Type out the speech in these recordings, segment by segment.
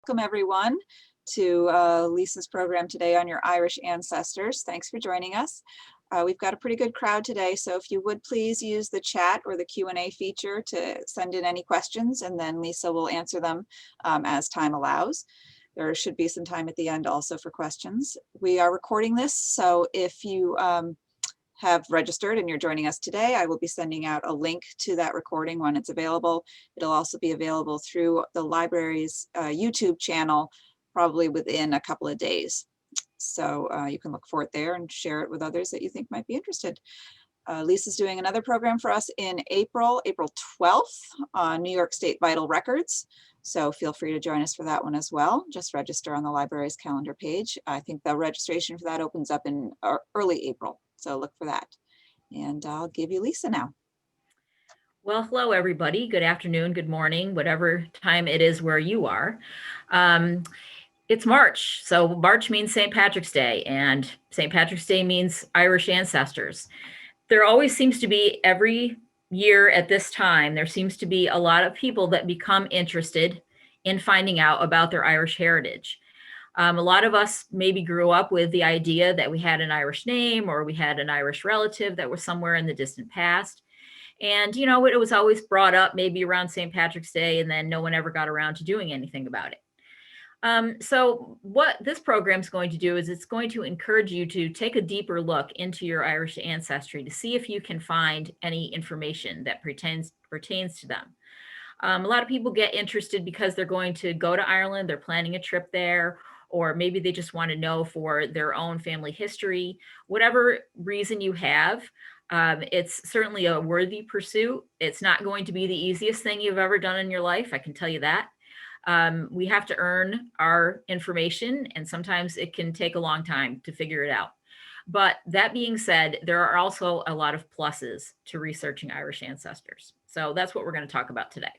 welcome everyone to Lisa's program today on your Irish ancestors. Thanks for joining us. We've got a pretty good crowd today, so if you would please use the chat or the Q&A feature to send in any questions, and then Lisa will answer them as time allows. There should be some time at the end also for questions. We are recording this, so if you have registered and you're joining us today, I will be sending out a link to that recording when it's available. It'll also be available through the library's YouTube channel, probably within a couple of days. So you can look for it there and share it with others that you think might be interested. Lisa's doing another program for us in April 12th on New York State Vital Records. So feel free to join us for that one as well. Just register on the library's calendar page. I think the registration for that opens up in early April. So look for that. And I'll give you Lisa now. Well, hello, everybody. Good afternoon, good morning, whatever time it is where you are. It's March. So March means St. Patrick's Day, and St. Patrick's Day means Irish ancestors. There always seems to be, every year at this time, there seems to be a lot of people that become interested in finding out about their Irish heritage. A lot of us maybe grew up with the idea that we had an Irish name or we had an Irish relative that was somewhere in the distant past. And, you know, it was always brought up maybe around St. Patrick's Day, and then no one ever got around to doing anything about it. So what this program is going to do is it's going to encourage you to take a deeper look into your Irish ancestry to see if you can find any information that pertains to them. A lot of people get interested because they're going to go to Ireland, they're planning a trip there, or maybe they just want to know for their own family history. Whatever reason you have, it's certainly a worthy pursuit. It's not going to be the easiest thing you've ever done in your life, I can tell you that. We have to earn our information, and sometimes it can take a long time to figure it out. But that being said, there are also a lot of pluses to researching Irish ancestors. So that's what we're going to talk about today.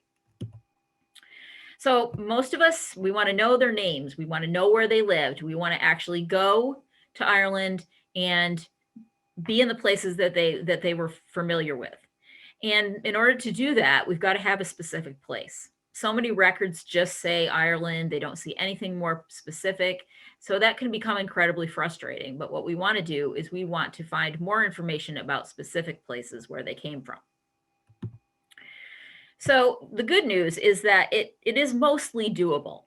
So most of us, we want to know their names. We want to know where they lived. We want to actually go to Ireland and be in the places that they were familiar with. And in order to do that, we've got to have a specific place. So many records just say Ireland. They don't see anything more specific. So that can become incredibly frustrating. But what we want to do is we want to find more information about specific places where they came from. So the good news is that it is mostly doable.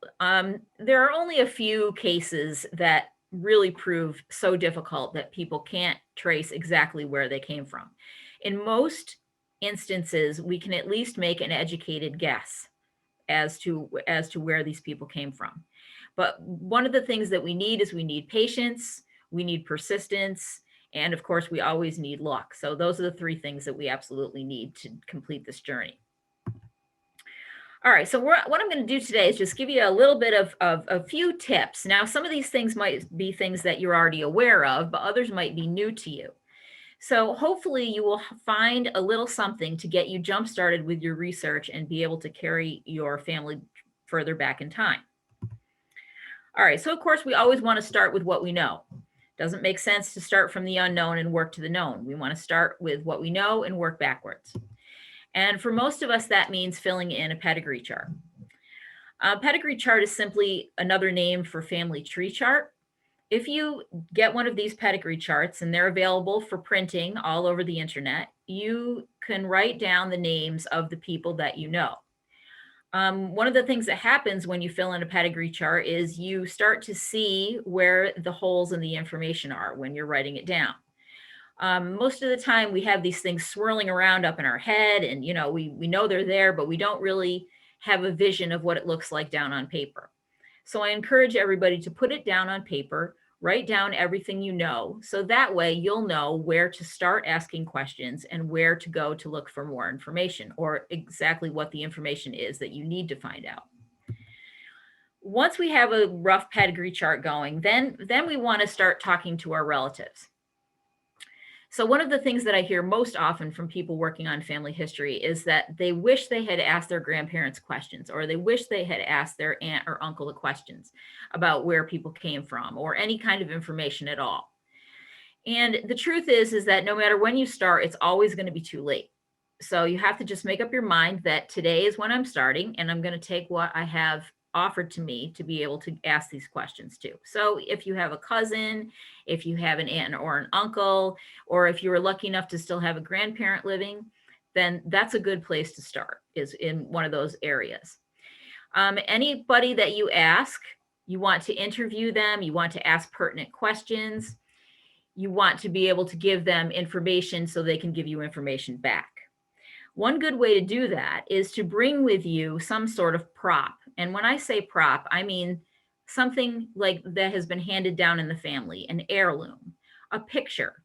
There are only a few cases that really prove so difficult that people can't trace exactly where they came from. In most instances, we can at least make an educated guess as to where these people came from. But one of the things that we need is we need patience, we need persistence, and of course, we always need luck. So those are the three things that we absolutely need to complete this journey. All right, so what I'm going to do today is just give you a little bit of a few tips. Now, some of these things might be things that you're already aware of, but others might be new to you. So hopefully you will find a little something to get you jump started with your research and be able to carry your family further back in time. All right, so of course, we always want to start with what we know. Doesn't make sense to start from the unknown and work to the known. We want to start with what we know and work backwards. And for most of us, that means filling in a pedigree chart. A pedigree chart is simply another name for family tree chart. If you get one of these pedigree charts, and they're available for printing all over the internet, you can write down the names of the people that you know. One of the things that happens when you fill in a pedigree chart is you start to see where the holes in the information are when you're writing it down. Most of the time we have these things swirling around up in our head, and you know, we know they're there, but we don't really have a vision of what it looks like down on paper. So I encourage everybody to put it down on paper, write down everything you know, so that way you'll know where to start asking questions and where to go to look for more information, or exactly what the information is that you need to find out. Once we have a rough pedigree chart going, then we want to start talking to our relatives. So one of the things that I hear most often from people working on family history is that they wish they had asked their grandparents questions, or they wish they had asked their aunt or uncle the questions about where people came from, or any kind of information at all. And the truth is that no matter when you start, it's always going to be too late. So you have to just make up your mind that today is when I'm starting, and I'm going to take what I have offered to me to be able to ask these questions to. So if you have a cousin, if you have an aunt or an uncle, or if you were lucky enough to still have a grandparent living, then that's a good place to start, is in one of those areas. Anybody that you ask, you want to interview them, you want to ask pertinent questions, you want to be able to give them information so they can give you information back. One good way to do that is to bring with you some sort of prop. And when I say prop, I mean something like that has been handed down in the family, an heirloom, a picture,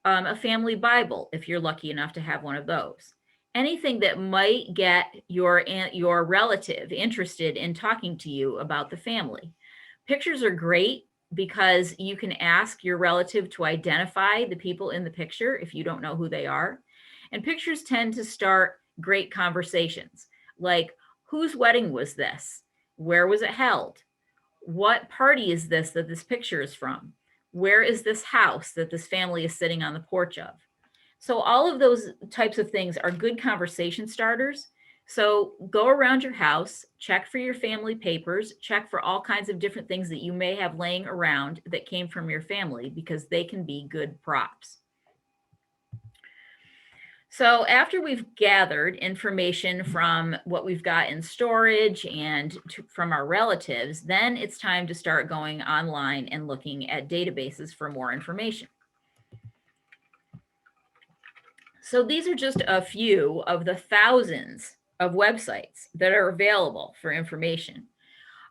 a family Bible, if you're lucky enough to have one of those. Anything that might get your relative interested in talking to you about the family. Pictures are great because you can ask your relative to identify the people in the picture if you don't know who they are. And pictures tend to start great conversations, like, whose wedding was this? Where was it held? What party is this that this picture is from? Where is this house that this family is sitting on the porch of? So all of those types of things are good conversation starters. So go around your house, check for your family papers, check for all kinds of different things that you may have laying around that came from your family, because they can be good props. So after we've gathered information from what we've got in storage and from our relatives, then it's time to start going online and looking at databases for more information. So these are just a few of the thousands of websites that are available for information.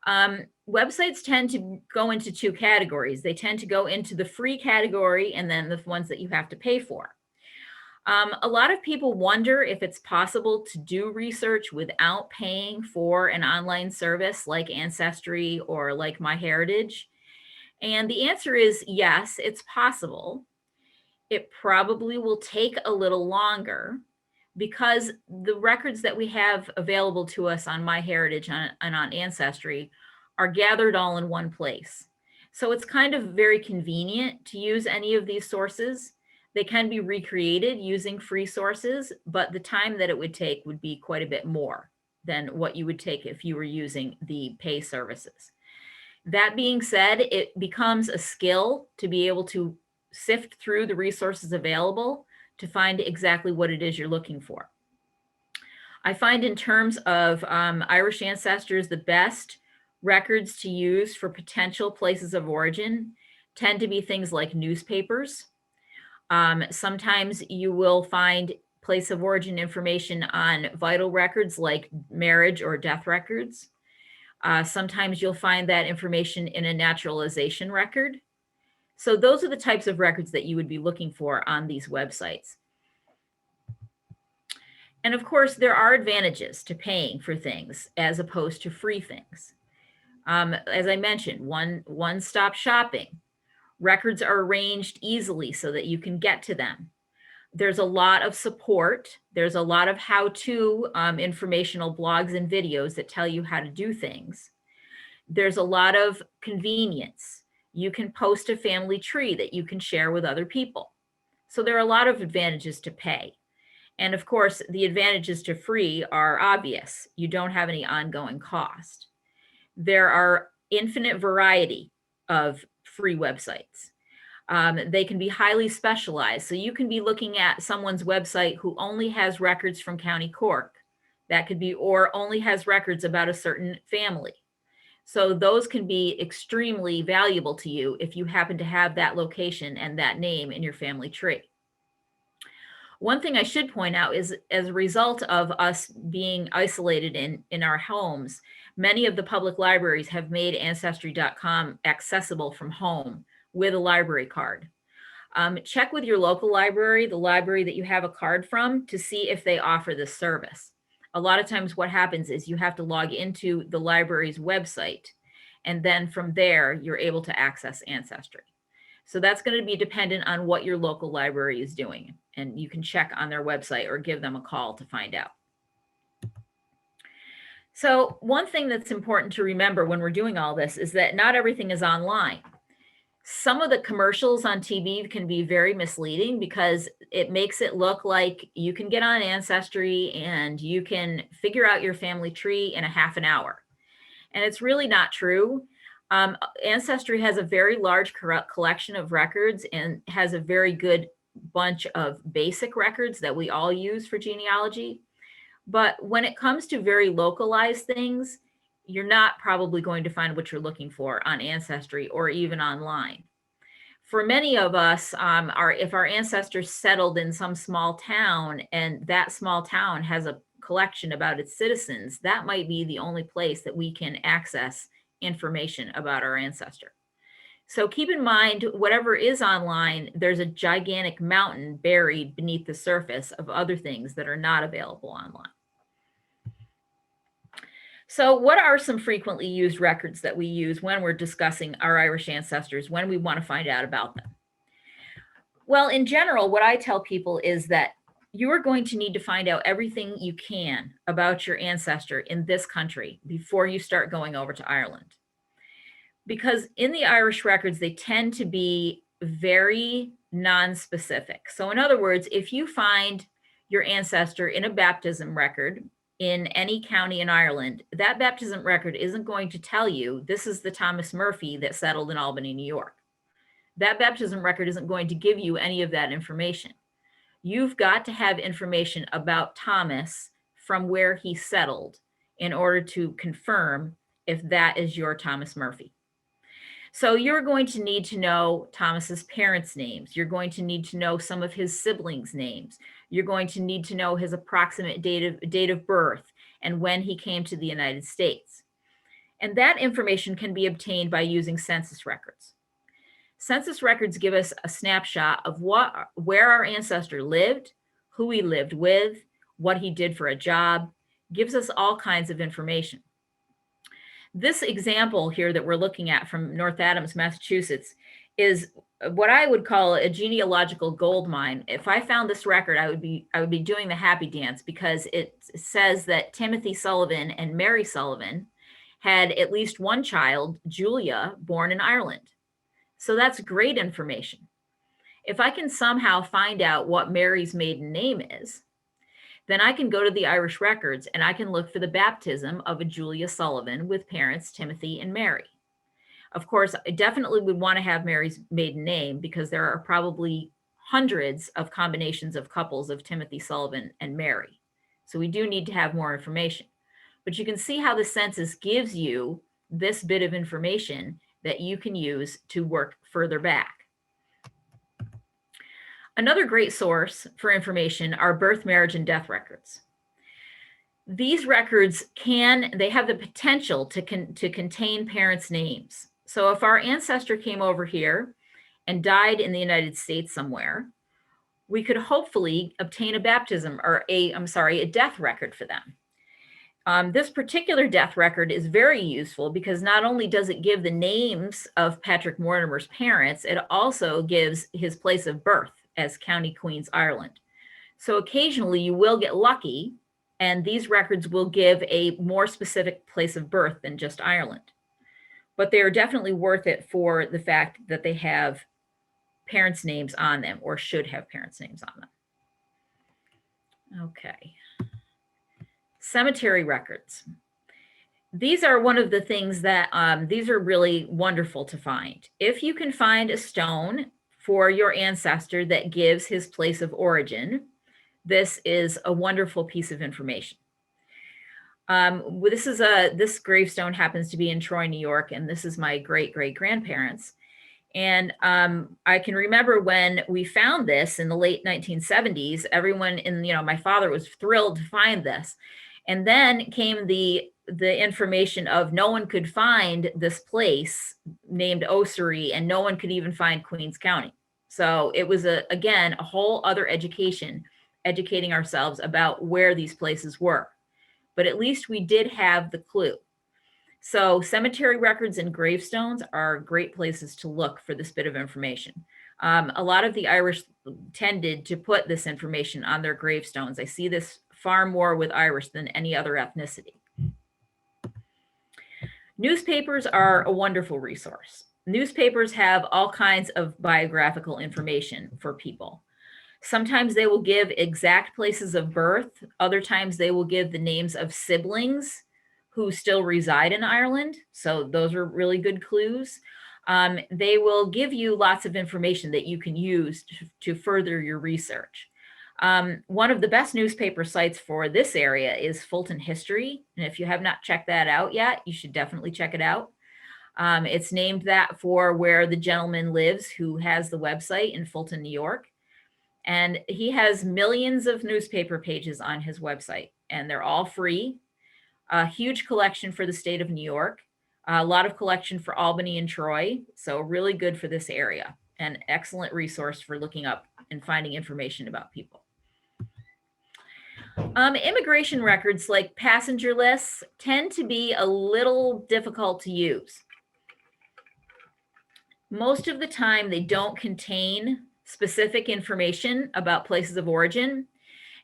Websites tend to go into two categories. They tend to go into the free category and then the ones that you have to pay for. A lot of people wonder if it's possible to do research without paying for an online service like Ancestry or like MyHeritage. And the answer is yes, it's possible. It probably will take a little longer because the records that we have available to us on MyHeritage and on Ancestry are gathered all in one place. So it's kind of very convenient to use any of these sources. They can be recreated using free sources, but the time that it would take would be quite a bit more than what you would take if you were using the pay services. That being said, it becomes a skill to be able to sift through the resources available to find exactly what it is you're looking for. I find in terms of Irish ancestors, the best records to use for potential places of origin tend to be things like newspapers. Sometimes you will find place of origin information on vital records like marriage or death records. Sometimes you'll find that information in a naturalization record. So those are the types of records that you would be looking for on these websites. And of course, there are advantages to paying for things as opposed to free things. As I mentioned, one-stop shopping. Records are arranged easily so that you can get to them. There's a lot of support. There's a lot of how-to informational blogs and videos that tell you how to do things. There's a lot of convenience. You can post a family tree that you can share with other people. So there are a lot of advantages to pay. And of course, the advantages to free are obvious. You don't have any ongoing cost. There are infinite variety of free websites. They can be highly specialized. So you can be looking at someone's website who only has records from County Cork. That could be, or only has records about a certain family. So those can be extremely valuable to you if you happen to have that location and that name in your family tree. One thing I should point out is, as a result of us being isolated in our homes, many of the public libraries have made Ancestry.com accessible from home with a library card. Check with your local library, the library that you have a card from, to see if they offer this service. A lot of times what happens is you have to log into the library's website, and then from there, you're able to access Ancestry. So that's going to be dependent on what your local library is doing, and you can check on their website or give them a call to find out. So one thing that's important to remember when we're doing all this is that not everything is online. Some of the commercials on TV can be very misleading because it makes it look like you can get on Ancestry and you can figure out your family tree in a half an hour. And it's really not true. Ancestry has a very large collection of records and has a very good bunch of basic records that we all use for genealogy. But when it comes to very localized things, you're not probably going to find what you're looking for on Ancestry or even online. For many of us, if our ancestors settled in some small town and that small town has a collection about its citizens, that might be the only place that we can access information about our ancestor. So keep in mind, whatever is online, there's a gigantic mountain buried beneath the surface of other things that are not available online. So what are some frequently used records that we use when we're discussing our Irish ancestors, when we want to find out about them? Well, in general, what I tell people is that you are going to need to find out everything you can about your ancestor in this country before you start going over to Ireland. Because in the Irish records, they tend to be very non-specific. So in other words, if you find your ancestor in a baptism record in any county in Ireland, that baptism record isn't going to tell you this is the Thomas Murphy that settled in Albany, New York. That baptism record isn't going to give you any of that information. You've got to have information about Thomas from where he settled in order to confirm if that is your Thomas Murphy. So you're going to need to know Thomas's parents' names. You're going to need to know some of his siblings' names. You're going to need to know his approximate date of birth and when he came to the United States. And that information can be obtained by using census records. Census records give us a snapshot of where our ancestor lived, who he lived with, what he did for a job, gives us all kinds of information. This example here that we're looking at from North Adams, Massachusetts, is what I would call a genealogical gold mine. If I found this record, I would be doing the happy dance, because it says that Timothy Sullivan and Mary Sullivan had at least one child, Julia, born in Ireland. So that's great information. If I can somehow find out what Mary's maiden name is, then I can go to the Irish records and I can look for the baptism of a Julia Sullivan with parents Timothy and Mary. Of course, I definitely would want to have Mary's maiden name, because there are probably hundreds of combinations of couples of Timothy Sullivan and Mary. So we do need to have more information. But you can see how the census gives you this bit of information that you can use to work further back. Another great source for information are birth, marriage, and death records. These records they have the potential to contain parents' names. So if our ancestor came over here and died in the United States somewhere, we could hopefully obtain a baptism or a death record for them. This particular death record is very useful because not only does it give the names of Patrick Mortimer's parents, it also gives his place of birth as County Queen's, Ireland. So occasionally you will get lucky, and these records will give a more specific place of birth than just Ireland. But they are definitely worth it for the fact that they have parents' names on them, or should have parents' names on them. Okay. Cemetery records. These are one of the things that, these are really wonderful to find. If you can find a stone for your ancestor that gives his place of origin, this is a wonderful piece of information. This gravestone happens to be in Troy, New York, and this is my great-great-grandparents. And I can remember when we found this in the late 1970s, everyone my father was thrilled to find this. And then came the information of no one could find this place named Ossory, and no one could even find Queens County. So it was, again, a whole other educating ourselves about where these places were. But at least we did have the clue. So cemetery records and gravestones are great places to look for this bit of information. A lot of the Irish tended to put this information on their gravestones. I see this far more with Irish than any other ethnicity. Newspapers are a wonderful resource. Newspapers have all kinds of biographical information for people. Sometimes they will give exact places of birth. Other times they will give the names of siblings who still reside in Ireland. So those are really good clues. They will give you lots of information that you can use to further your research. One of the best newspaper sites for this area is Fulton History. And if you have not checked that out yet, you should definitely check it out. It's named that for where the gentleman lives who has the website in Fulton, New York. And he has millions of newspaper pages on his website, and they're all free. A huge collection for the state of New York, a lot of collection for Albany and Troy. So really good for this area, an excellent resource for looking up and finding information about people. Immigration records like passenger lists tend to be a little difficult to use. Most of the time, they don't contain specific information about places of origin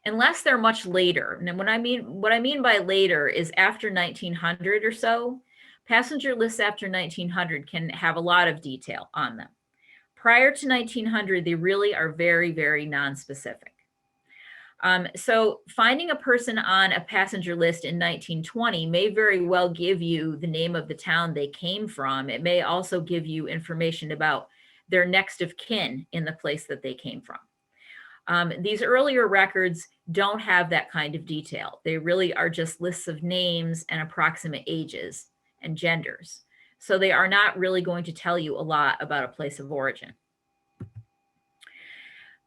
unless they're much later. And what I mean by later is after 1900 or so. Passenger lists after 1900 can have a lot of detail on them. Prior to 1900, they really are very, very non-specific. So finding a person on a passenger list in 1920 may very well give you the name of the town they came from. It may also give you information about their next of kin in the place that they came from. These earlier records don't have that kind of detail. They really are just lists of names and approximate ages and genders. So they are not really going to tell you a lot about a place of origin.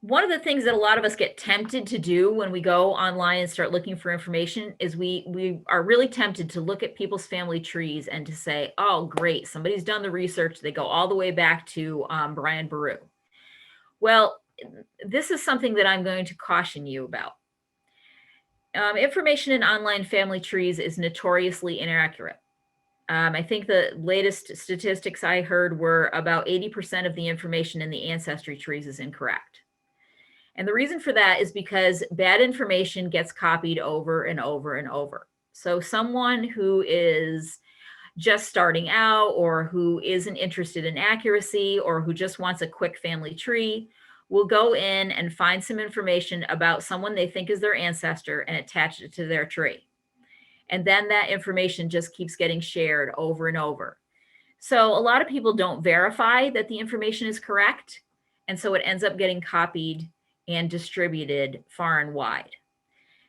One of the things that a lot of us get tempted to do when we go online and start looking for information is we are really tempted to look at people's family trees and to say, oh, great, somebody's done the research. They go all the way back to Brian Boru. Well, this is something that I'm going to caution you about. Information in online family trees is notoriously inaccurate. I think the latest statistics I heard were about 80% of the information in the ancestry trees is incorrect. And the reason for that is because bad information gets copied over and over and over. So someone who is just starting out or who isn't interested in accuracy or who just wants a quick family tree will go in and find some information about someone they think is their ancestor and attach it to their tree. And then that information just keeps getting shared over and over. So a lot of people don't verify that the information is correct. And so it ends up getting copied and distributed far and wide.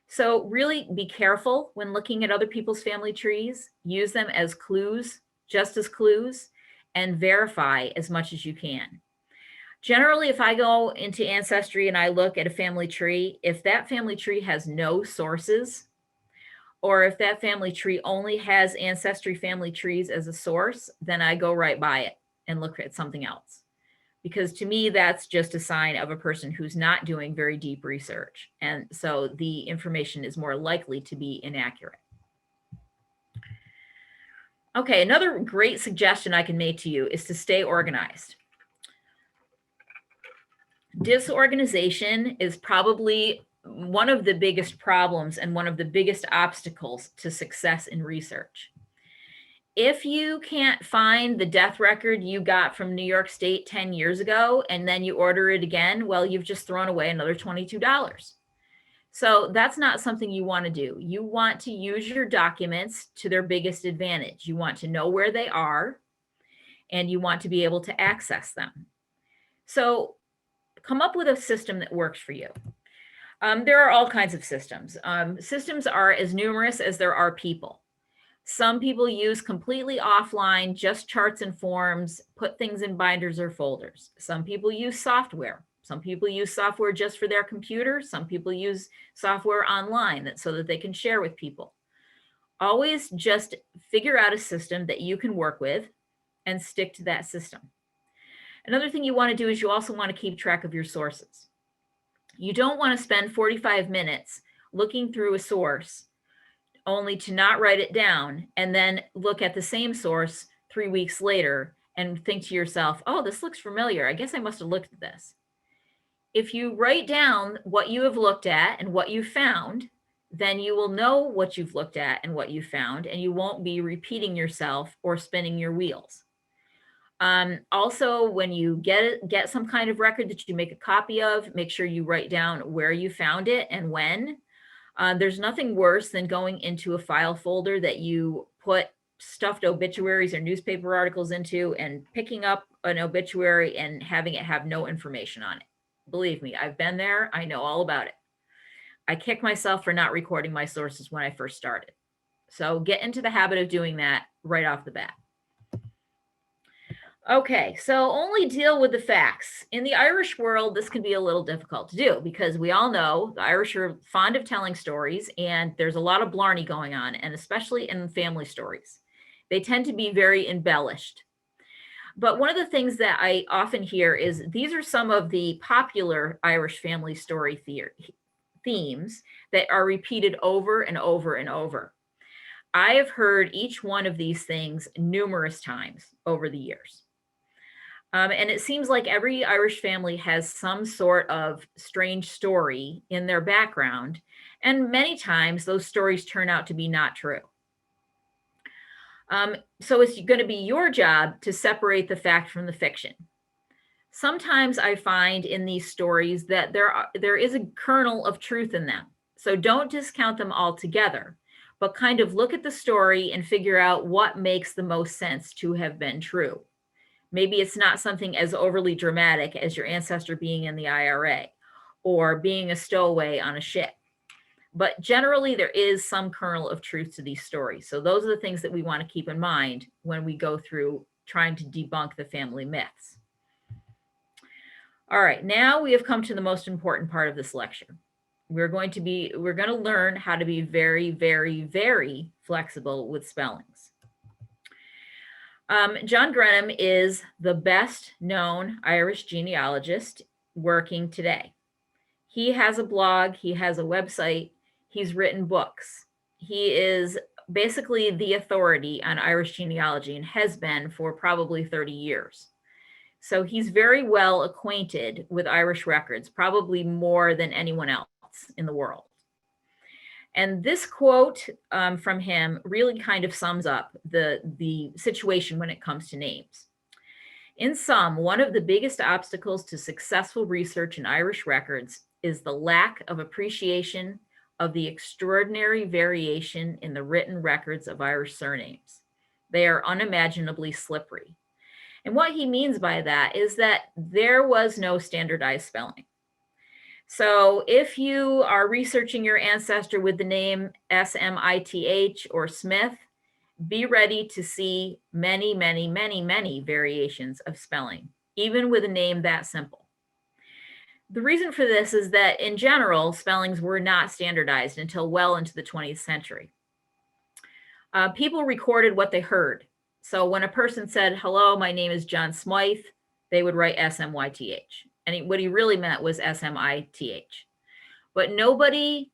So really be careful when looking at other people's family trees. Use them as clues, just as clues, and verify as much as you can. Generally, if I go into Ancestry and I look at a family tree, if that family tree has no sources, or if that family tree only has Ancestry family trees as a source, then I go right by it and look at something else. Because to me, that's just a sign of a person who's not doing very deep research. And so the information is more likely to be inaccurate. Okay, another great suggestion I can make to you is to stay organized. Disorganization is probably one of the biggest problems and one of the biggest obstacles to success in research. If you can't find the death record you got from New York State 10 years ago, and then you order it again, well, you've just thrown away another $22. So that's not something you want to do. You want to use your documents to their biggest advantage. You want to know where they are, and you want to be able to access them. So come up with a system that works for you. There are all kinds of systems. Systems are as numerous as there are people. Some people use completely offline, just charts and forms, put things in binders or folders. Some people use software. Some people use software just for their computer. Some people use software online so that they can share with people. Always just figure out a system that you can work with and stick to that system. Another thing you want to do is you also want to keep track of your sources. You don't want to spend 45 minutes looking through a source only to not write it down and then look at the same source 3 weeks later and think to yourself, oh, this looks familiar. I guess I must have looked at this. If you write down what you have looked at and what you found, then you will know what you've looked at and what you found, and you won't be repeating yourself or spinning your wheels. Also, when you get some kind of record that you make a copy of, make sure you write down where you found it and when. There's nothing worse than going into a file folder that you put stuffed obituaries or newspaper articles into and picking up an obituary and having it have no information on it. Believe me, I've been there. I know all about it. I kick myself for not recording my sources when I first started. So get into the habit of doing that right off the bat. Okay, so only deal with the facts. In the Irish world, this can be a little difficult to do because we all know the Irish are fond of telling stories and there's a lot of blarney going on, and especially in family stories. They tend to be very embellished. But one of the things that I often hear is these are some of the popular Irish family story themes that are repeated over and over and over. I have heard each one of these things numerous times over the years. And it seems like every Irish family has some sort of strange story in their background. And many times those stories turn out to be not true. So it's going to be your job to separate the fact from the fiction. Sometimes I find in these stories that there is a kernel of truth in them. So don't discount them altogether, but kind of look at the story and figure out what makes the most sense to have been true. Maybe it's not something as overly dramatic as your ancestor being in the IRA or being a stowaway on a ship. But generally, there is some kernel of truth to these stories. So those are the things that we want to keep in mind when we go through trying to debunk the family myths. All right, now we have come to the most important part of this lecture. We're going to learn how to be very, very, very flexible with spellings. John Grenham is the best known Irish genealogist working today. He has a blog, he has a website, he's written books. He is basically the authority on Irish genealogy and has been for probably 30 years. So he's very well acquainted with Irish records, probably more than anyone else in the world. And this quote from him really kind of sums up the situation when it comes to names. In sum, one of the biggest obstacles to successful research in Irish records is the lack of appreciation of the extraordinary variation in the written records of Irish surnames. They are unimaginably slippery. And what he means by that is that there was no standardized spelling. So if you are researching your ancestor with the name Smith or Smith, be ready to see many, many, many, many variations of spelling, even with a name that simple. The reason for this is that in general, spellings were not standardized until well into the 20th century. People recorded what they heard. So when a person said, "Hello, my name is John Smythe," they would write Smyth. And what he really meant was Smith. But nobody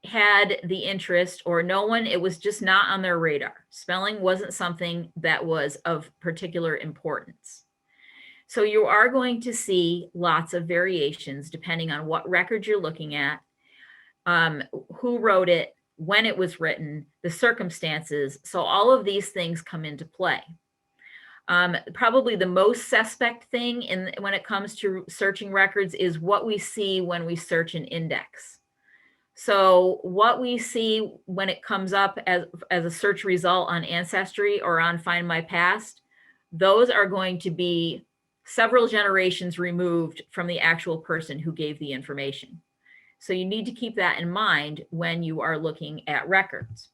had the interest, or no one, it was just not on their radar. Spelling wasn't something that was of particular importance. So you are going to see lots of variations depending on what record you're looking at, who wrote it, when it was written, the circumstances. So all of these things come into play. Probably the most suspect thing when it comes to searching records is what we see when we search an index. So what we see when it comes up as a search result on Ancestry or on Find My Past, those are going to be several generations removed from the actual person who gave the information. So you need to keep that in mind when you are looking at records.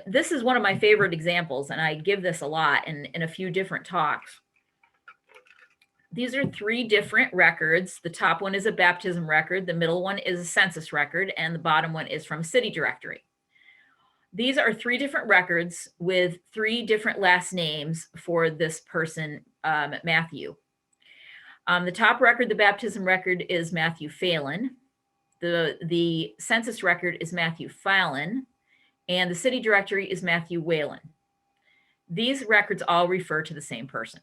This is one of my favorite examples, and I give this a lot in a few different talks. These are 3 different records. The top one is a baptism record, the middle one is a census record, and the bottom one is from City Directory. These are 3 different records with 3 different last names for this person, Matthew. The top record, the baptism record, is Matthew Phelan. The census record is Matthew Fallon, and the City Directory is Matthew Whalen. These records all refer to the same person.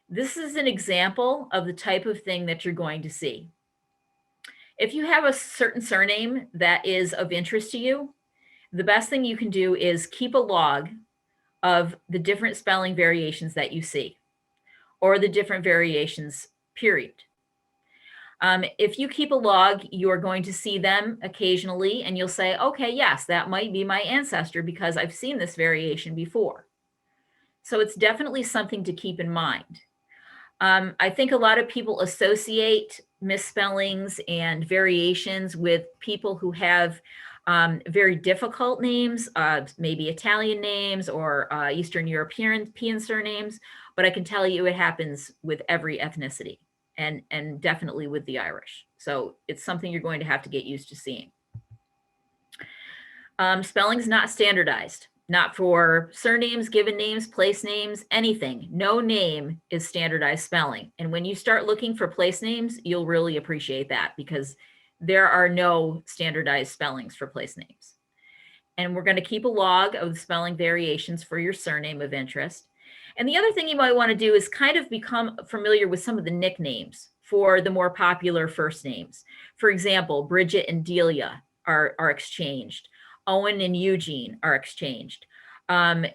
This is an example of the type of thing that you're going to see. If you have a certain surname that is of interest to you, the best thing you can do is keep a log of the different spelling variations that you see, or the different variations, period. If you keep a log, you're going to see them occasionally, and you'll say, okay, yes, that might be my ancestor because I've seen this variation before. So it's definitely something to keep in mind. I think a lot of people associate misspellings and variations with people who have very difficult names, maybe Italian names or Eastern European surnames, but I can tell you it happens with every ethnicity and definitely with the Irish. So it's something you're going to have to get used to seeing. Spelling's not standardized. Not for surnames, given names, place names, anything. No name is standardized spelling. And when you start looking for place names, you'll really appreciate that because there are no standardized spellings for place names. And we're going to keep a log of spelling variations for your surname of interest. And the other thing you might want to do is kind of become familiar with some of the nicknames for the more popular first names. For example, Bridget and Delia are exchanged. Owen and Eugene are exchanged.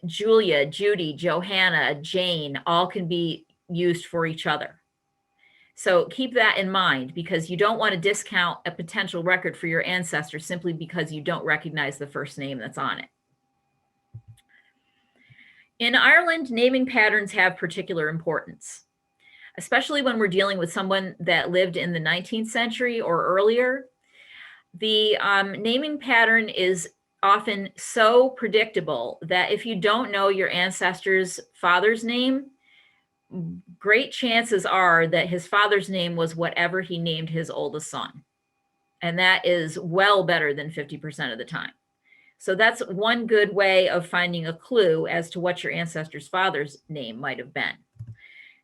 Julia, Judy, Johanna, Jane, all can be used for each other. So keep that in mind because you don't want to discount a potential record for your ancestor simply because you don't recognize the first name that's on it. In Ireland, naming patterns have particular importance, especially when we're dealing with someone that lived in the 19th century or earlier. The naming pattern is often so predictable that if you don't know your ancestor's father's name, great chances are that his father's name was whatever he named his oldest son. And that is well better than 50% of the time. So that's one good way of finding a clue as to what your ancestor's father's name might have been.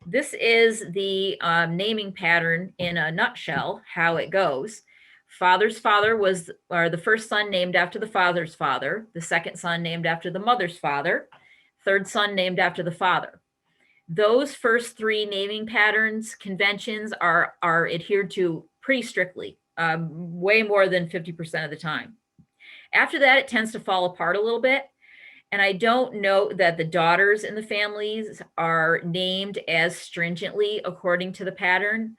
This is the naming pattern in a nutshell, how it goes. Father's father was, or the first son named after the father's father, the second son named after the mother's father, third son named after the father. Those first three naming patterns, conventions are adhered to pretty strictly, way more than 50% of the time. After that, it tends to fall apart a little bit. And I don't know that the daughters in the families are named as stringently according to the pattern.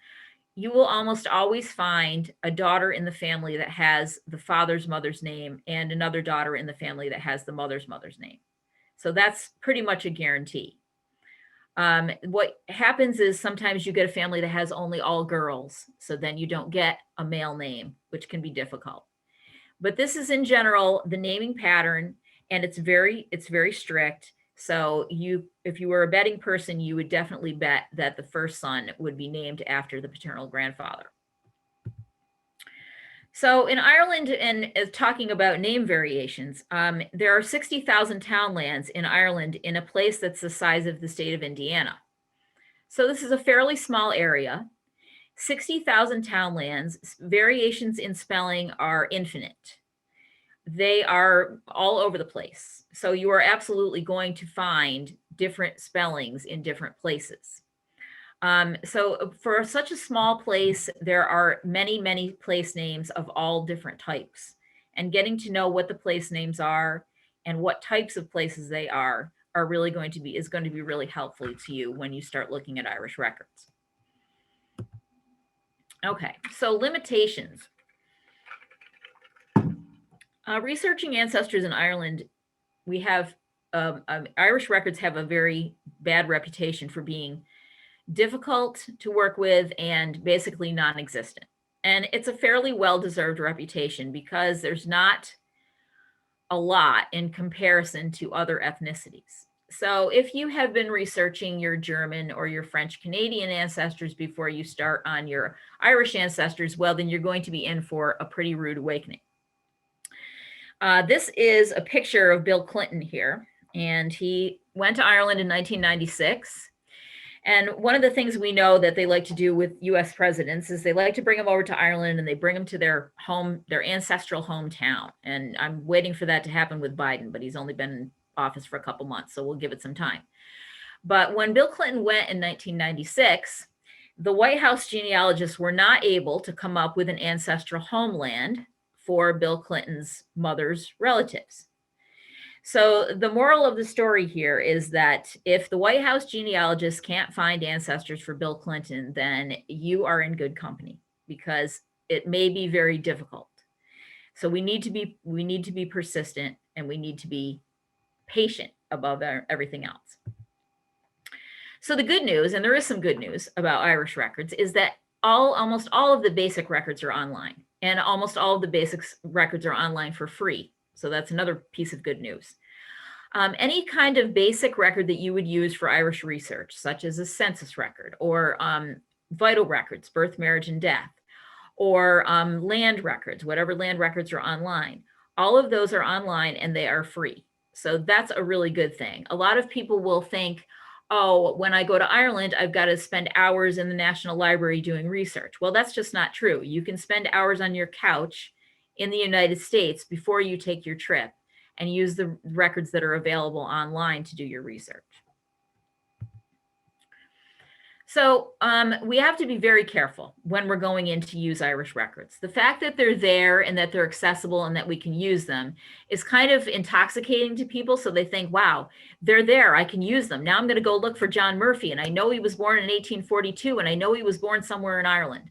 You will almost always find a daughter in the family that has the father's mother's name and another daughter in the family that has the mother's name. So that's pretty much a guarantee. What happens is sometimes you get a family that has only all girls. So then you don't get a male name, which can be difficult. But this is in general the naming pattern, and it's very strict. So if you were a betting person, you would definitely bet that the first son would be named after the paternal grandfather. So in Ireland, and talking about name variations, there are 60,000 townlands in Ireland in a place that's the size of the state of Indiana. So this is a fairly small area. 60,000 townlands, variations in spelling are infinite. They are all over the place. So you are absolutely going to find different spellings in different places. So for such a small place, there are many, many place names of all different types. And getting to know what the place names are and what types of places they are really going to be really helpful to you when you start looking at Irish records. Okay, so limitations. Researching ancestors in Ireland, we have Irish records have a very bad reputation for being difficult to work with and basically non-existent. And it's a fairly well-deserved reputation because there's not a lot in comparison to other ethnicities. So if you have been researching your German or your French Canadian ancestors before you start on your Irish ancestors, well, then you're going to be in for a pretty rude awakening. This is a picture of Bill Clinton here, and he went to Ireland in 1996. And one of the things we know that they like to do with US presidents is they like to bring them over to Ireland and they bring them to their home, their ancestral hometown. And I'm waiting for that to happen with Biden, but he's only been in office for a couple months, so we'll give it some time. But when Bill Clinton went in 1996, the White House genealogists were not able to come up with an ancestral homeland for Bill Clinton's mother's relatives. So the moral of the story here is that if the White House genealogists can't find ancestors for Bill Clinton, then you are in good company because it may be very difficult. So we need to be persistent, and we need to be patient above everything else. So the good news, and there is some good news about Irish records, is that almost all of the basic records are online, and almost all of the basic records are online for free. So that's another piece of good news. Any kind of basic record that you would use for Irish research, such as a census record or vital records, birth, marriage, and death, or land records, whatever land records are online, all of those are online and they are free. So that's a really good thing. A lot of people will think, oh, when I go to Ireland, I've got to spend hours in the National Library doing research. Well, that's just not true. You can spend hours on your couch in the United States before you take your trip and use the records that are available online to do your research. So we have to be very careful when we're going in to use Irish records. The fact that they're there and that they're accessible and that we can use them is kind of intoxicating to people. So they think, wow, they're there, I can use them. Now I'm going to go look for John Murphy, and I know he was born in 1842, and I know he was born somewhere in Ireland.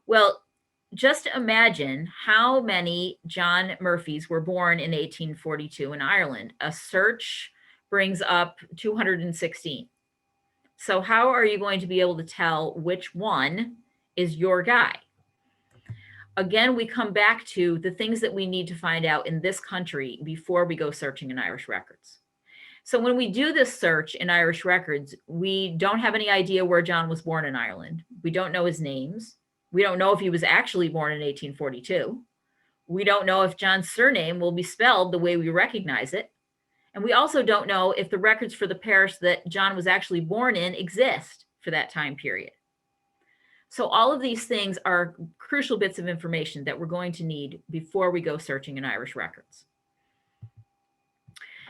Well, just imagine how many John Murphys were born in 1842 in Ireland. A search brings up 216. So how are you going to be able to tell which one is your guy? Again, we come back to the things that we need to find out in this country before we go searching in Irish records. So when we do this search in Irish records, we don't have any idea where John was born in Ireland. We don't know his names. We don't know if he was actually born in 1842. We don't know if John's surname will be spelled the way we recognize it. And we also don't know if the records for the parish that John was actually born in exist for that time period. So all of these things are crucial bits of information that we're going to need before we go searching in Irish records.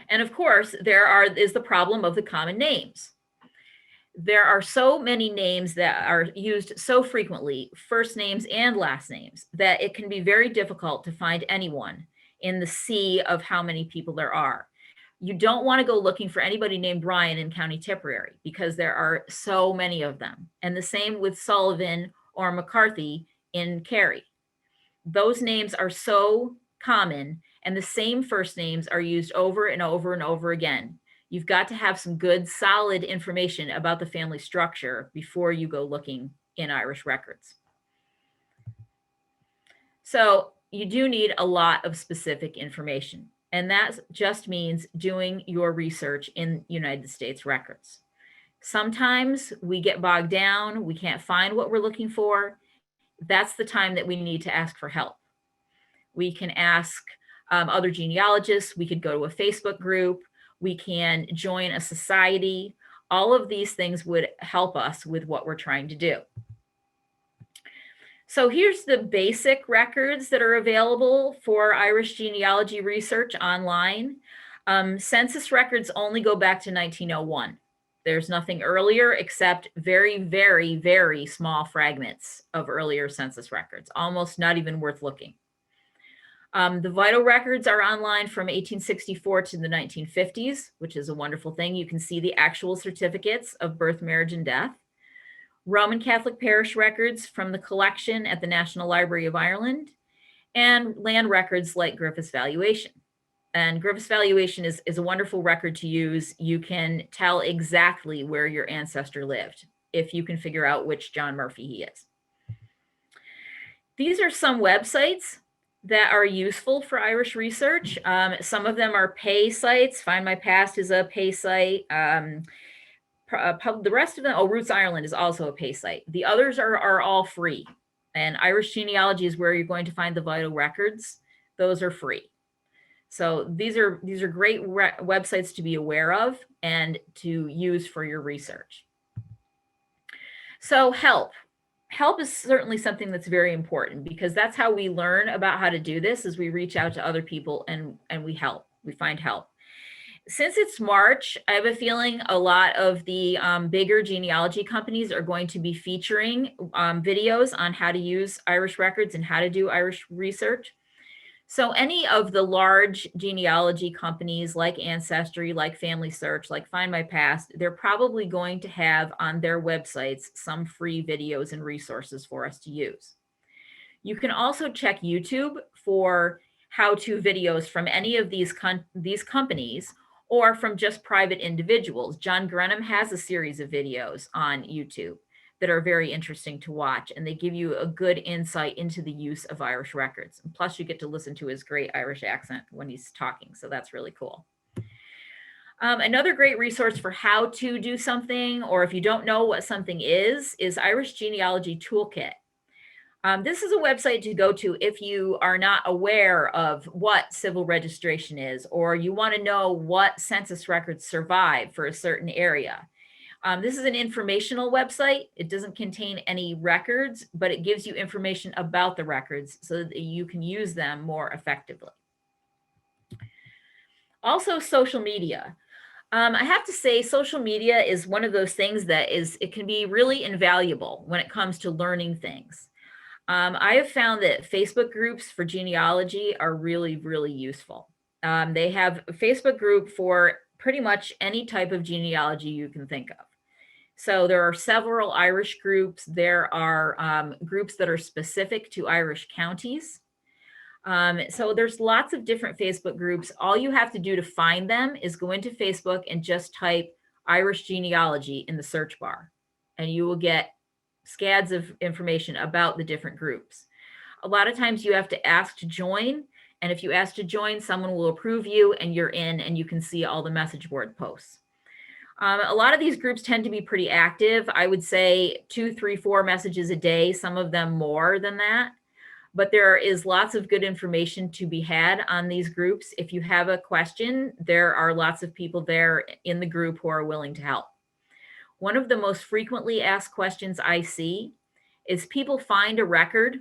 And of course, there is the problem of the common names. There are so many names that are used so frequently, first names and last names, that it can be very difficult to find anyone in the sea of how many people there are. You don't want to go looking for anybody named Brian in County Tipperary because there are so many of them. And the same with Sullivan or McCarthy in Kerry. Those names are so common, and the same first names are used over and over and over again. You've got to have some good, solid information about the family structure before you go looking in Irish records. So you do need a lot of specific information. And that just means doing your research in United States records. Sometimes we get bogged down, we can't find what we're looking for. That's the time that we need to ask for help. We can ask other genealogists, we could go to a Facebook group, we can join a society. All of these things would help us with what we're trying to do. So here's the basic records that are available for Irish genealogy research online. Census records only go back to 1901. There's nothing earlier except very, very, very small fragments of earlier census records, almost not even worth looking. The vital records are online from 1864 to the 1950s, which is a wonderful thing. You can see the actual certificates of birth, marriage, and death. Roman Catholic parish records from the collection at the National Library of Ireland, and land records like Griffith's valuation. And Griffith's valuation is a wonderful record to use. You can tell exactly where your ancestor lived if you can figure out which John Murphy he is. These are some websites that are useful for Irish research. Some of them are pay sites. Find My Past is a pay site. The rest of them, Roots Ireland is also a pay site. The others are all free. And Irish Genealogy is where you're going to find the vital records. Those are free. So these are great websites to be aware of and to use for your research. So help is certainly something that's very important, because that's how we learn about how to do this, is we reach out to other people and we find help. Since it's March, I have a feeling a lot of the bigger genealogy companies are going to be featuring videos on how to use Irish records and how to do Irish research. So any of the large genealogy companies like Ancestry, like Family Search, like Find My Past, they're probably going to have on their websites some free videos and resources for us to use. You can also check YouTube for how-to videos from any of these companies or from just private individuals. John Grenham has a series of videos on YouTube that are very interesting to watch, and they give you a good insight into the use of Irish records. And plus, you get to listen to his great Irish accent when he's talking, so that's really cool. Another great resource for how to do something, or if you don't know what something is Irish Genealogy Toolkit. This is a website to go to if you are not aware of what civil registration is, or you want to know what census records survive for a certain area. This is an informational website. It doesn't contain any records, but it gives you information about the records so that you can use them more effectively. Also, social media. I have to say, social media is one of those things that it can be really invaluable when it comes to learning things. I have found that Facebook groups for genealogy are really, really useful. They have a Facebook group for pretty much any type of genealogy you can think of. So there are several Irish groups. There are groups that are specific to Irish counties. So there's lots of different Facebook groups. All you have to do to find them is go into Facebook and just type Irish genealogy in the search bar, and you will get scads of information about the different groups. A lot of times you have to ask to join, and if you ask to join, someone will approve you and you're in, and you can see all the message board posts. A lot of these groups tend to be pretty active. I would say 2, 3, 4 messages a day, some of them more than that. But there is lots of good information to be had on these groups. If you have a question, there are lots of people there in the group who are willing to help. One of the most frequently asked questions I see is people find a record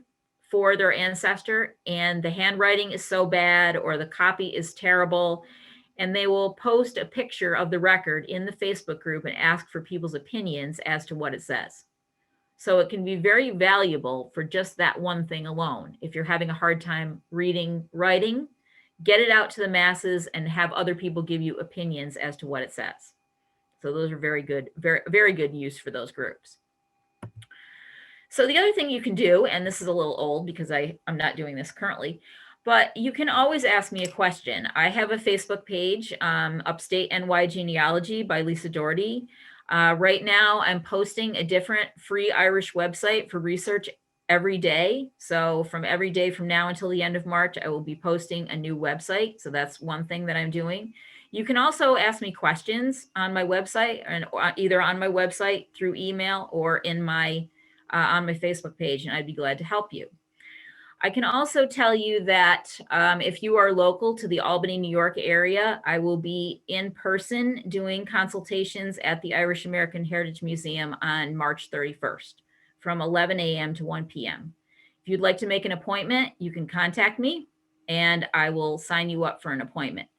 for their ancestor and the handwriting is so bad or the copy is terrible, and they will post a picture of the record in the Facebook group and ask for people's opinions as to what it says. So it can be very valuable for just that one thing alone. If you're having a hard time reading, writing, get it out to the masses and have other people give you opinions as to what it says. So those are very good, very, very good use for those groups. So the other thing you can do, and this is a little old because I'm not doing this currently, but you can always ask me a question. I have a Facebook page, Upstate NY Genealogy by Lisa Dougherty. Right now, I'm posting a different free Irish website for research every day. So from every day from now until the end of March, I will be posting a new website. So that's one thing that I'm doing. You can also ask me questions on my website, and either on my website through email or in my on my Facebook page, and I'd be glad to help you. I can also tell you that if you are local to the Albany, New York area, I will be in person doing consultations at the Irish American Heritage Museum on March 31st from 11 a.m. to 1 p.m. If you'd like to make an appointment, you can contact me and I will sign you up for an appointment.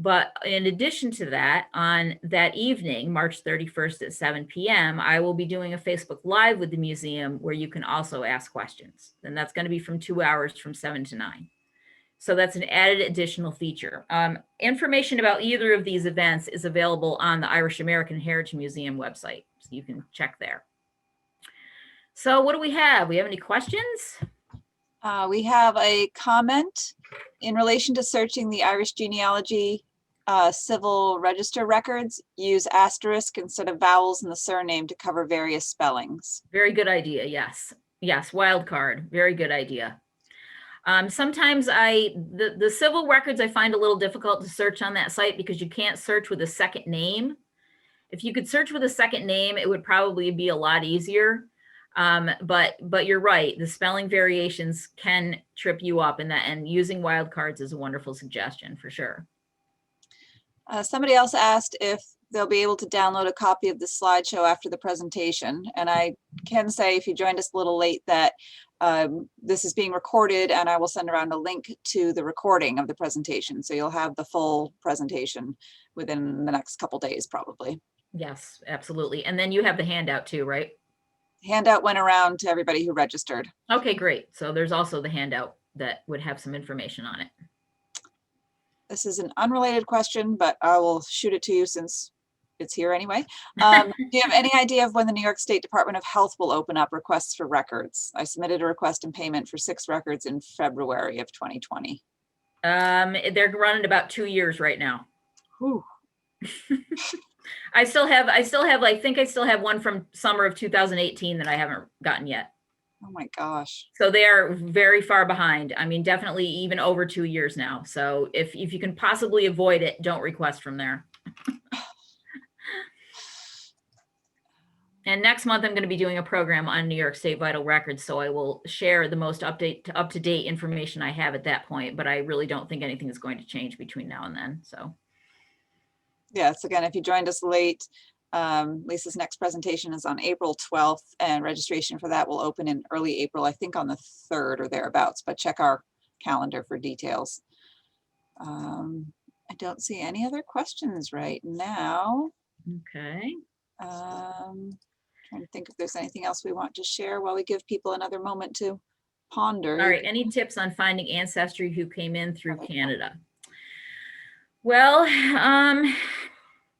But in addition to that, on that evening, March 31st at 7 p.m., I will be doing a Facebook Live with the museum where you can also ask questions. And that's going to be from 2 hours from 7 to 9. So that's an added additional feature. Information about either of these events is available on the Irish American Heritage Museum website. So you can check there. So what do we have? We have any questions? We have a comment in relation to searching the Irish genealogy civil register records. Use asterisk instead of vowels in the surname to cover various spellings. Very good idea. Yes. Yes. Wild card. Very good idea. Sometimes the civil records I find a little difficult to search on that site because you can't search with a second name. If you could search with a second name, it would probably be a lot easier. But you're right. The spelling variations can trip you up, and using wildcards is a wonderful suggestion for sure. Somebody else asked if they'll be able to download a copy of the slideshow after the presentation. And I can say, if you joined us a little late, that this is being recorded and I will send around a link to the recording of the presentation. So you'll have the full presentation within the next couple days, probably. Yes, absolutely. And then you have the handout too, right? Handout went around to everybody who registered. Okay, great. So there's also the handout that would have some information on it. This is an unrelated question, but I will shoot it to you since it's here anyway. Do you have any idea of when the New York State Department of Health will open up requests for records? I submitted a request and payment for 6 records in February of 2020. They're running about 2 years right now. Whew. I think I still have one from summer of 2018 that I haven't gotten yet. Oh my gosh. So they are very far behind. I mean, definitely even over 2 years now. So if you can possibly avoid it, don't request from there. And next month, I'm going to be doing a program on New York State Vital Records. So I will share the most up-to-date information I have at that point. But I really don't think anything is going to change between now and then. So. Yes, again, if you joined us late, Lisa's next presentation is on April 12th, and registration for that will open in early April, I think on the 3rd or thereabouts, but check our calendar for details. I don't see any other questions right now. Okay. Trying to think if there's anything else we want to share while we give people another moment to ponder. All right. Any tips on finding ancestry who came in through Canada? Well,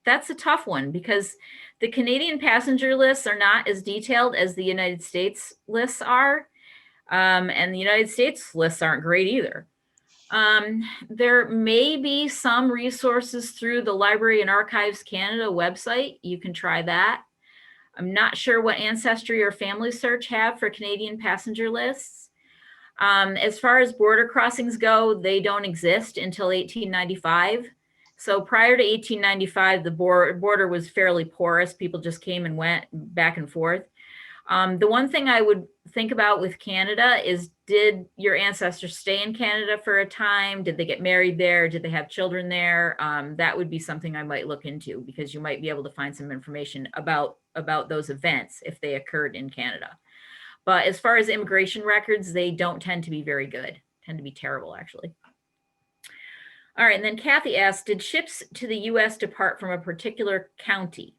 that's a tough one because the Canadian passenger lists are not as detailed as the United States lists are. And the United States lists aren't great either. There may be some resources through the Library and Archives Canada website. You can try that. I'm not sure what Ancestry or Family Search have for Canadian passenger lists. As far as border crossings go, they don't exist until 1895. So prior to 1895, the border was fairly porous. People just came and went back and forth. The one thing I would think about with Canada is, did your ancestors stay in Canada for a time? Did they get married there? Did they have children there? That would be something I might look into, because you might be able to find some information about those events if they occurred in Canada. But as far as immigration records, they don't tend to be very good, tend to be terrible, actually. All right, and then Kathy asked, did ships to the US depart from a particular county?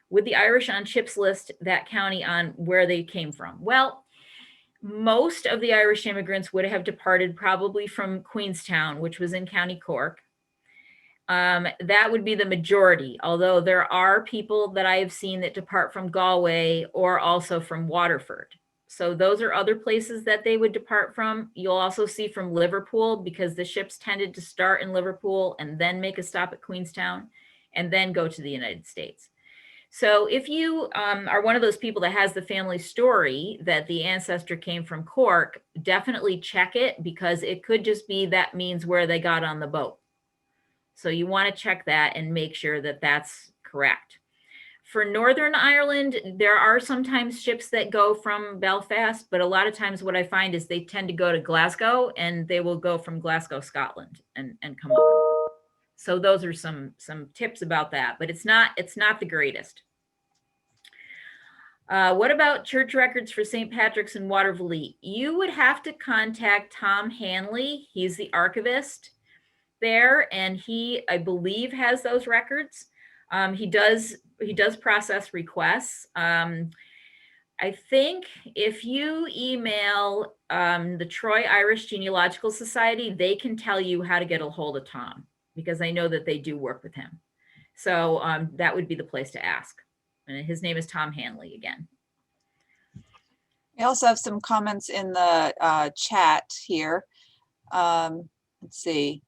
With the Irish on ships list that county on where they came from? Well, most of the Irish immigrants would have departed probably from Queenstown, which was in County Cork. That would be the majority, although there are people that I have seen that depart from Galway or also from Waterford. So those are other places that they would depart from. You'll also see from Liverpool, because the ships tended to start in Liverpool and then make a stop at Queenstown and then go to the United States. So if you are one of those people that has the family story that the ancestor came from Cork, definitely check it, because it could just be that means where they got on the boat. So you want to check that and make sure that that's correct. For Northern Ireland, there are sometimes ships that go from Belfast, but a lot of times what I find is they tend to go to Glasgow, and they will go from Glasgow, Scotland, and come over. So those are some tips about that, but it's not the greatest. What about church records for St. Patrick's and Watervliet? You would have to contact Tom Hanley. He's the archivist there, and he, I believe, has those records. He does process requests. I think if you email the Troy Irish Genealogical Society, they can tell you how to get a hold of Tom, because I know that they do work with him. So that would be the place to ask. And his name is Tom Hanley again. We also have some comments in the chat here. Let's see.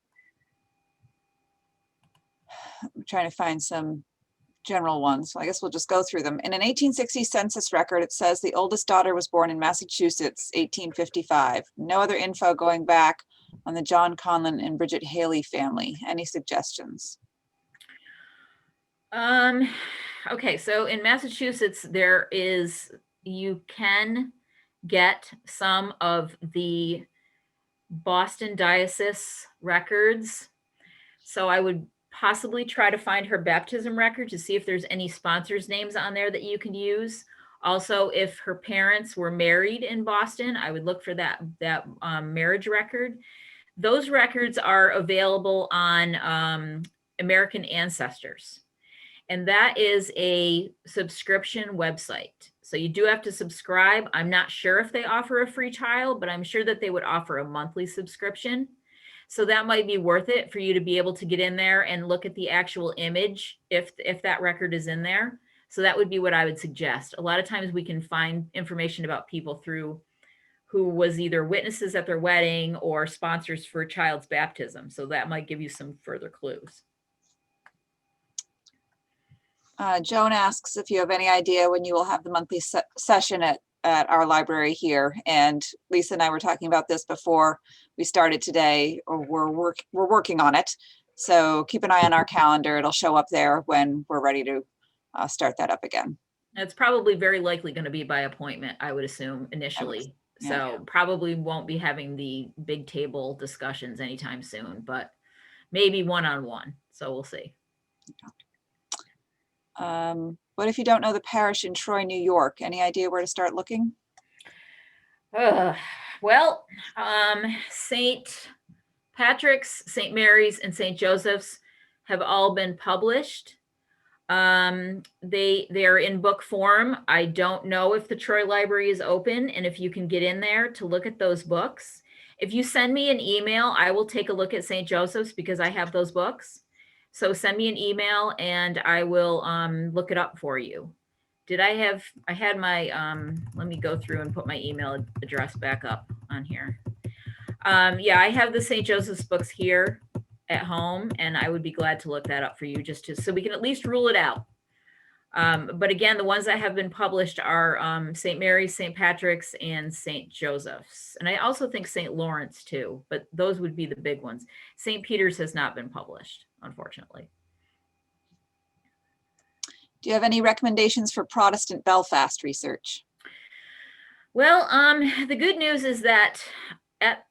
I'm trying to find some general ones. So I guess we'll just go through them. In an 1860 census record, it says the oldest daughter was born in Massachusetts, 1855. No other info going back on the John Conlon and Bridget Haley family. Any suggestions? Okay, so in Massachusetts, you can get some of the Boston Diocese records. So I would possibly try to find her baptism record to see if there's any sponsors' names on there that you can use. Also, if her parents were married in Boston, I would look for that marriage record. Those records are available on American Ancestors. And that is a subscription website. So you do have to subscribe. I'm not sure if they offer a free trial, but I'm sure that they would offer a monthly subscription. So that might be worth it for you to be able to get in there and look at the actual image if that record is in there. So that would be what I would suggest. A lot of times we can find information about people through who was either witnesses at their wedding or sponsors for a child's baptism. So that might give you some further clues. Joan asks if you have any idea when you will have the monthly session at our library here. And Lisa and I were talking about this before we started today, or we're working on it. So keep an eye on our calendar. It'll show up there when we're ready to start that up again. It's probably very likely going to be by appointment, I would assume initially. So probably won't be having the big table discussions anytime soon, but maybe one-on-one. So we'll see. What if you don't know the parish in Troy, New York? Any idea where to start looking? Well, St. Patrick's, St. Mary's, and St. Joseph's have all been published. They're in book form. I don't know if the Troy Library is open and if you can get in there to look at those books. If you send me an email, I will take a look at St. Joseph's because I have those books. So send me an email and I will look it up for you. I had my, let me go through and put my email address back up on here. Yeah, I have the St. Joseph's books here at home, and I would be glad to look that up for you just so we can at least rule it out. But again, the ones that have been published are St. Mary's, St. Patrick's, and St. Joseph's. And I also think St. Lawrence too, but those would be the big ones. St. Peter's has not been published, unfortunately. Do you have any recommendations for Protestant Belfast research? Well, the good news is that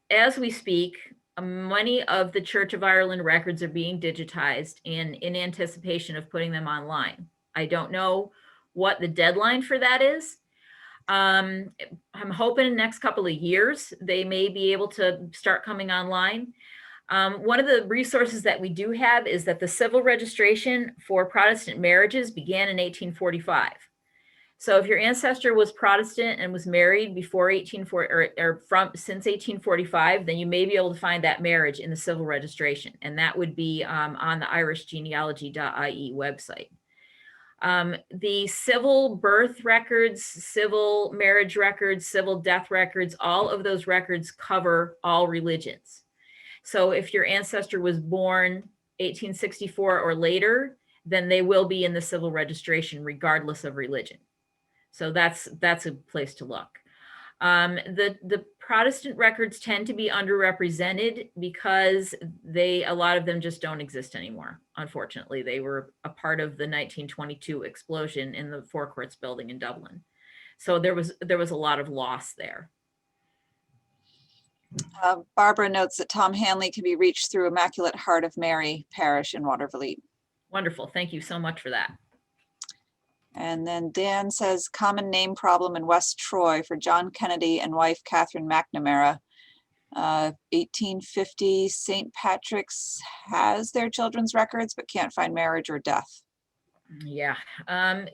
as we speak, many of the Church of Ireland records are being digitized in anticipation of putting them online. I don't know what the deadline for that is. I'm hoping in the next couple of years, they may be able to start coming online. One of the resources that we do have is that the civil registration for Protestant marriages began in 1845. So if your ancestor was Protestant and was married before 1840 or since 1845, then you may be able to find that marriage in the civil registration, and that would be on the Irish genealogy.ie website. The civil birth records, civil marriage records, civil death records, all of those records cover all religions. So if your ancestor was born 1864 or later, then they will be in the civil registration regardless of religion. So that's a place to look. The Protestant records tend to be underrepresented because a lot of them just don't exist anymore. Unfortunately, they were a part of the 1922 explosion in the Four Courts building in Dublin. So there was a lot of loss there. Barbara notes that Tom Hanley can be reached through Immaculate Heart of Mary Parish in Watervliet. Wonderful. Thank you so much for that. And then Dan says, common name problem in West Troy for John Kennedy and wife Catherine McNamara. 1850, St. Patrick's has their children's records, but can't find marriage or death. Yeah,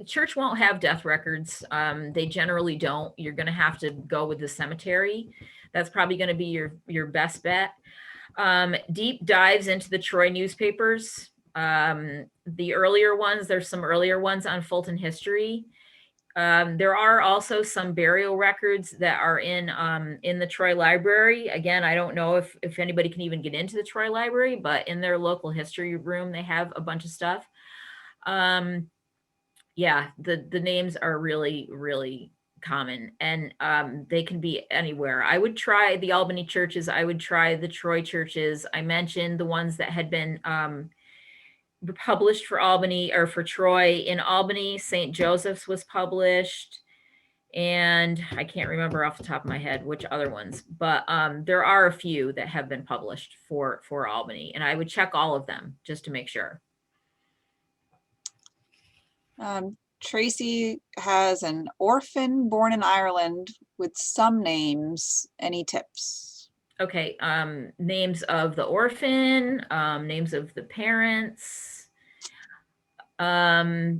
church won't have death records. They generally don't. You're going to have to go with the cemetery. That's probably going to be your best bet. Deep dives into the Troy newspapers. The earlier ones, there's some earlier ones on Fulton history. There are also some burial records that are in the Troy Library. Again, I don't know if anybody can even get into the Troy Library, but in their local history room, they have a bunch of stuff. Yeah, the names are really, really common, and they can be anywhere. I would try the Albany churches. I would try the Troy churches. I mentioned the ones that had been published for Albany or for Troy. In Albany, St. Joseph's was published, and I can't remember off the top of my head which other ones, but there are a few that have been published for Albany, and I would check all of them just to make sure. Tracy has an orphan born in Ireland with some names. Any tips? Okay, names of the orphan, names of the parents. Did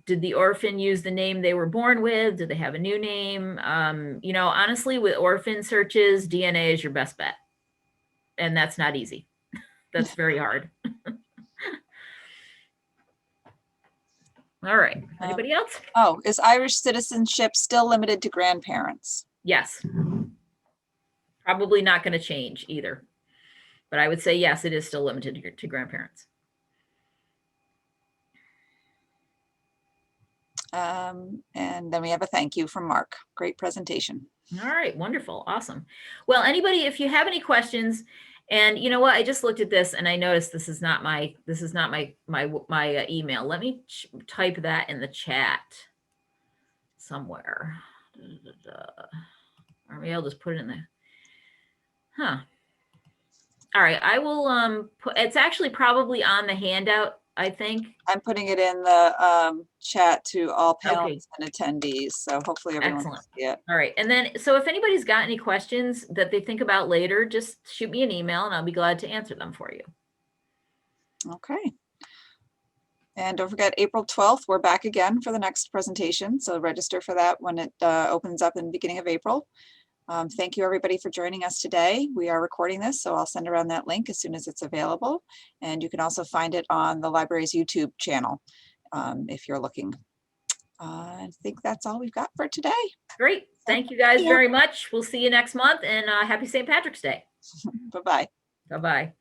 the orphan use the name they were born with? Did they have a new name? Honestly, with orphan searches, DNA is your best bet. and that's not easy. That's very hard. All right. Anybody else? Oh, is Irish citizenship still limited to grandparents? Yes. Probably not going to change either. But I would say, yes, it is still limited to grandparents. And then we have a thank you from Mark. Great presentation. All right, wonderful, awesome. Well, anybody, if you have any questions, and you know what, I just looked at this and I noticed this is not my email. Let me type that in the chat somewhere. Or maybe I'll just put it in there. Huh. All right, I will put, it's actually probably on the handout, I think. I'm putting it in the chat to all panelists Okay. and attendees, so hopefully everyone Excellent. can see it. All right, and then, so if anybody's got any questions that they think about later, just shoot me an email and I'll be glad to answer them for you. Okay. And don't forget, April 12th, we're back again for the next presentation, so register for that when it opens up in the beginning of April. Thank you, everybody, for joining us today. We are recording this, so I'll send around that link as soon as it's available. And you can also find it on the library's YouTube channel if you're looking. I think that's all we've got for today. Great. Thank you guys very much. We'll see you next month, and happy St. Patrick's Day. Bye-bye. Bye-bye.